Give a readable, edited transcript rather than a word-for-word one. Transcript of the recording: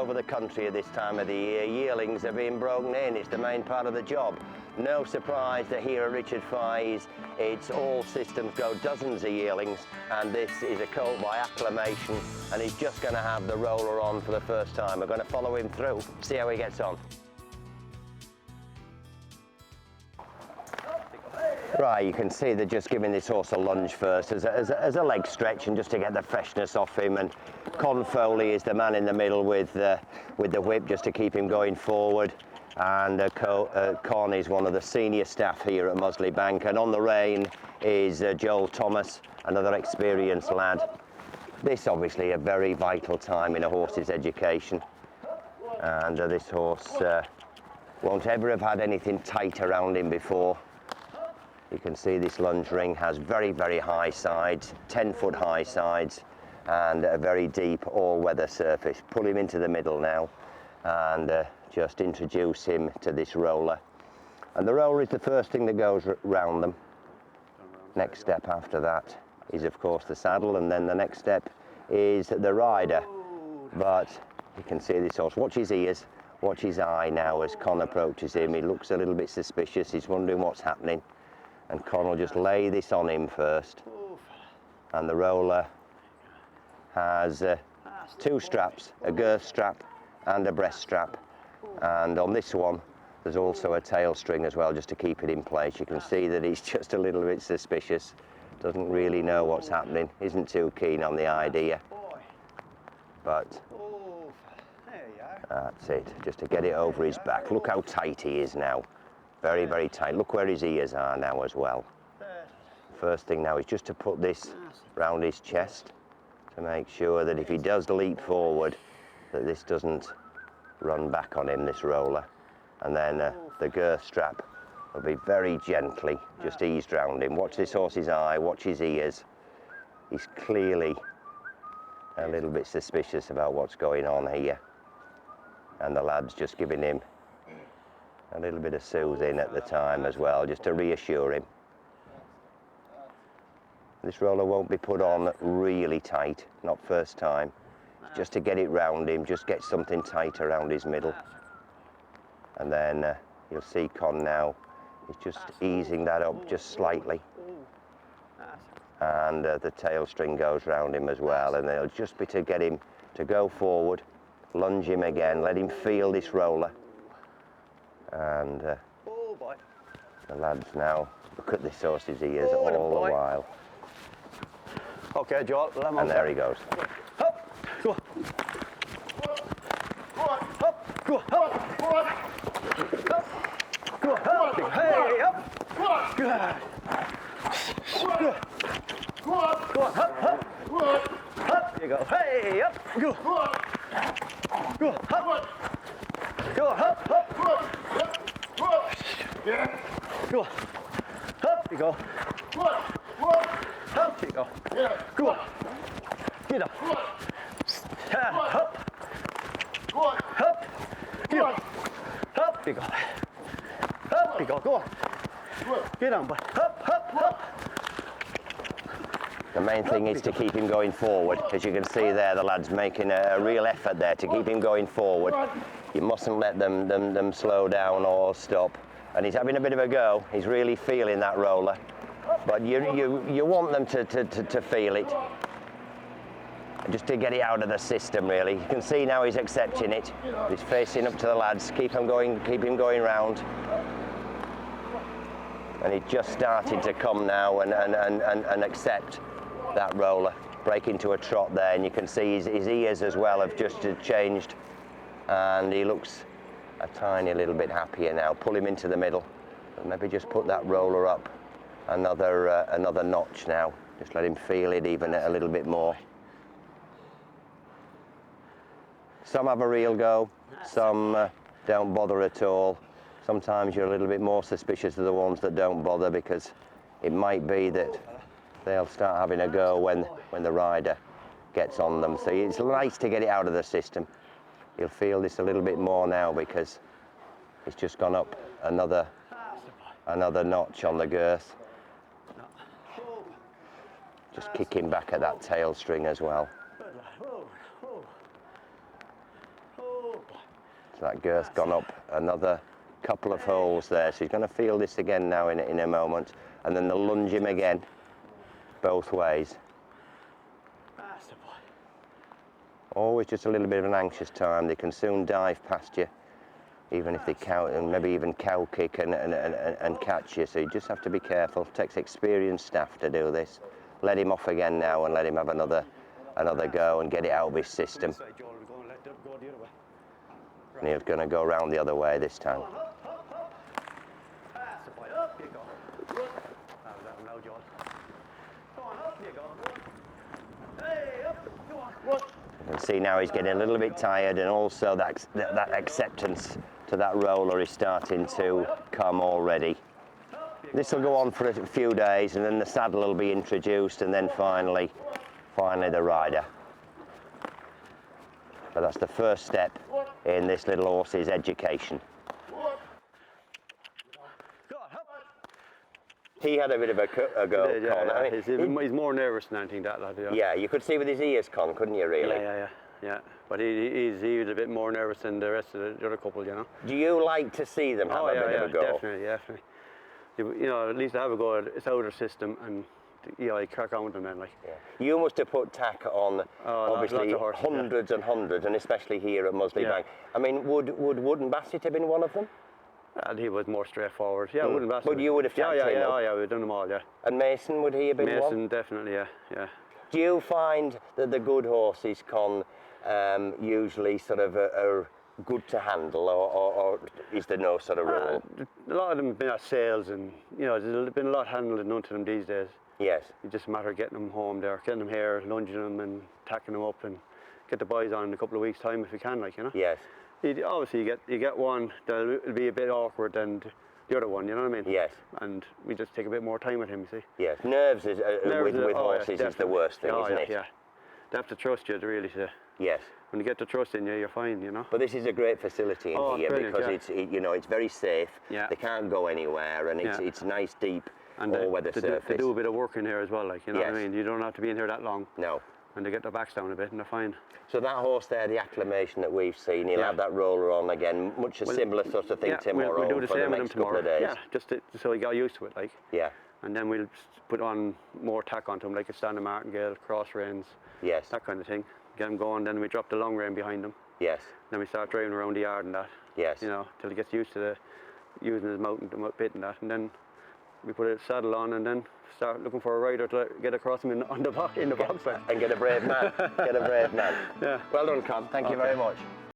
over the country at this time of the year, yearlings are being broken in. It's the main part of the job. No surprise that here at Richard Fry's, it's all systems go, dozens of yearlings, and this is a colt by acclamation, and he's just going to have the roller on for the first time. We're going to follow him through, see how he gets on. Right, you can see they're just giving this horse a lunge first as a leg stretch and just to get the freshness off him. And Con Foley is the man in the middle with the whip just to keep him going forward. And Con is one of the senior staff here at Musley Bank. And on the rein is Joel Thomas, another experienced lad. This obviously a very vital time in a horse's education. And this horse won't ever have had anything tight around him before. You can see this lunge ring has very, very high sides, 10-foot high sides, and a very deep all-weather surface. Pull him into the middle now and just introduce him to this roller. And the roller is the first thing that goes round them. Next step after that is, of course, the saddle, and then the next step is the rider. But you can see this horse. Watch his ears, watch his eye now as Con approaches him. He looks a little bit suspicious. He's wondering what's happening. And Con will just lay this on him first. And the roller has two straps, a girth strap and a breast strap. And on this one, there's also a tail string as well, just to keep it in place. You can see that he's just a little bit suspicious. Doesn't really know what's happening, isn't too keen on the idea. But that's it, just to get it over his back. Look how tight he is now. Very, very tight. Look where his ears are now as well. First thing now is just to put this round his chest to make sure that if he does leap forward, that this doesn't run back on him, this roller. And then the girth strap will be very gently just eased round him. Watch this horse's eye, watch his ears. He's clearly a little bit suspicious about what's going on here. And the lad's just giving him a little bit of soothing at the time as well, just to reassure him. This roller won't be put on really tight, not first time. Just to get it round him, just get something tight around his middle. And then you'll see Con now, he's just easing that up just slightly. And the tail string goes round him as well, and it'll just be to get him to go forward, lunge him again, let him feel this roller. And the lads now look at this horse's ears all the while. Okay, Joel, let him and there he goes. Up, go. Up, go, up. Up, go, up. Hey, up. Good. Good. Go on, up, up. Up, there you go. Hey, up, go. Go, up. Go, up, up. Go. Up you go. Up you go. Go on. Get up. Up. Up. Get up. Up you go. Up you go. Go on. Get on, boy. Up, up, up. The main thing is to keep him going forward. As you can see there, the lad's making a real effort there to keep him going forward. You mustn't let them slow down or stop. And he's having a bit of a go. He's really feeling that roller. But you want them to feel it. Just to get it out of the system, really. You can see now he's accepting it. He's facing up to the lads. Keep him going round. And he's just starting to come now and accept that roller. Break into a trot there, and you can see his ears as well have just changed. And he looks a tiny little bit happier now. Pull him into the middle, and maybe just put that roller up another notch now. Just let him feel it even a little bit more. Some have a real go, some don't bother at all. Sometimes you're a little bit more suspicious of the ones that don't bother, because it might be that they'll start having a go when the rider gets on them. So it's nice to get it out of the system. You'll feel this a little bit more now because it's just gone up another notch on the girth. Just kicking back at that tail string as well. So that girth's gone up another couple of holes there. So he's going to feel this again now in a moment. And then they'll lunge him again, both ways. Always just a little bit of an anxious time. They can soon dive past you, even if they cow, and maybe even cow kick and catch you. So you just have to be careful. It takes experienced staff to do this. Let him off again now and let him have another go and get it out of his system. And he's going to go around the other way this time. You can see now he's getting a little bit tired, and also that acceptance to that roller is starting to come already. This will go on for a few days, and then the saddle will be introduced, and then finally the rider. But that's the first step in this little horse's education. He had a bit of a go, Con. I mean, he's more nervous than anything, that lad. Yeah, you could see with his ears, Con, couldn't you, really? Yeah. But he was a bit more nervous than the rest of the other couple, you know. Do you like to see them have a bit of a go? Definitely. You know, at least have a go at its outer system, and I crack on with them then, like. Yeah. You must have put tack on, obviously, horses, hundreds and hundreds, and especially here at Musley Bank. I mean, would Wooden Bassett have been one of them? And he was more straightforward. Yeah, Wooden Bassett. But you would have tacked him up? Yeah, we've done them all, yeah. And Mason, would he have been one? Mason, definitely, yeah. Do you find that the good horses, Con, usually sort of are good to handle, or is there no sort of rule? A lot of them have been at sales, and you know, there's been a lot handled and done to them these days. Yes. It's just a matter of getting them home there, getting them here, lunging them and tacking them up, and get the boys on in a couple of weeks' time if you can, like, you know. Yes. Obviously, you get one that'll be a bit awkward than the other one, you know what I mean? Yes. And we just take a bit more time with him, you see. Yes. Nerves is, with horses is the worst thing, isn't it? Yeah. They have to trust you, really. Yes. When you get the trust in you, you're fine, you know. But this is a great facility in here because it's very safe. Yeah. They can't go anywhere, and it's nice, deep, all-weather surface. They do a bit of work in here as well, like, you know what I mean. You don't have to be in here that long. No. And they get their backs down a bit, and they're fine. So that horse there, the acclimation that we've seen, he'll have that roller on again, much a similar sort of thing tomorrow. We'll do the for same the with him next couple tomorrow. of days. Yeah, just so he got used to it, like. Yeah. And then we'll put on more tack onto him, like a standard martingale, cross reins. Yes. That kind of thing. Get him going, then we drop the long rein behind him. Yes. Then we start driving around the yard and that. Yes. You know, till he gets used to using his mouth and bit and that. And then we put a saddle on and then start looking for a rider to get across him in the box. And get a brave man. Get a brave man. Yeah. Well done, Con. Thank you very much.